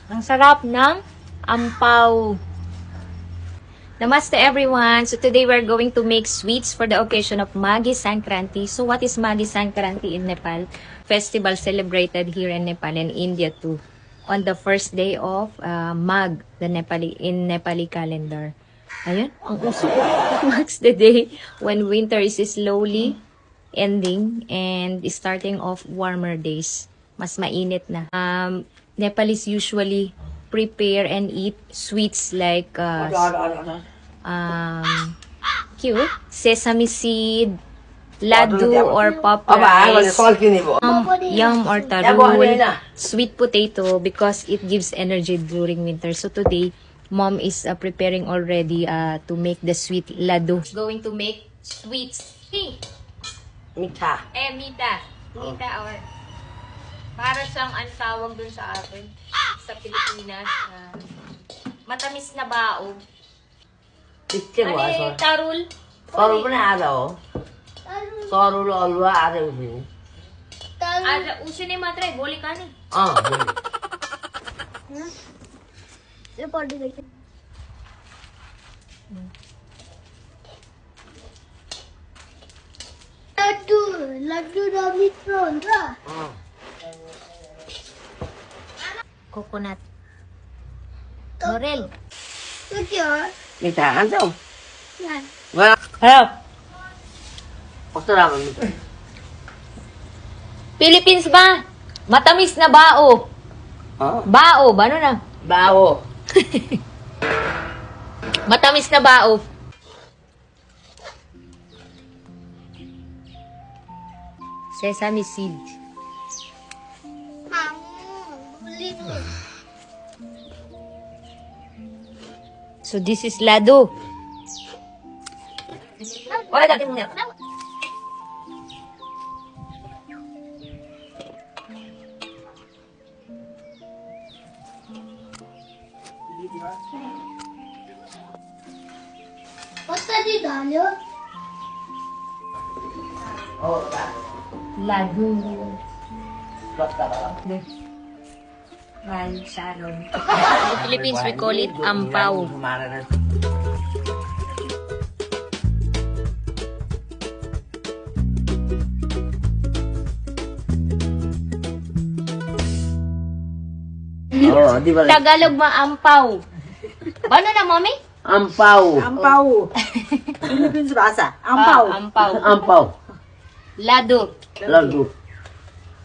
Ang sarap ng ampaw. Namaste everyone. So today we're going to make sweets for the occasion of Maghi Sankranti. So what is Maghi Sankranti in Nepal? Festival celebrated here in Nepal and India too. On the first day of Magh, the Nepali calendar. Ayun, ang uso. It marks the day when winter is slowly ending and starting off warmer days. Mas mainit na. Nepalese usually prepare and eat sweets like sesame seed, laddu or puff rice, yam or tarul, sweet potato because it gives energy during winter. So today, mom is preparing already to make the sweet laddu. Going to make sweets. Mita. Mita. Mita or para siyang ang tawag dun sa atin sa Pilipinas. Matamis na bao. Ano yung tarul? Tarul पनि आधा हो तरुल अलुवा आधा उसिनी उसिने मात्रै भोलि खाने लड्डू र मिठो हुन्छ coconut. Laurel. त्यो के हो मिठा खान्छौ यहाँ Harap. कस्तो राम्रो मिठो Philippines ba? Matamis na bao. Bao, ba ano na? बाओ Matamis na bao. Sesame seed. So this is lado. Wala dati muna. कसरी ढल्यो Lado. In Philippines, we call it ampaw. Tagalog mo ampaw. Ano na, mommy? Ampaw. Ampaw. Philippines bahasa. Ampaw. Ampaw. Ampaw. Lado. Laddu.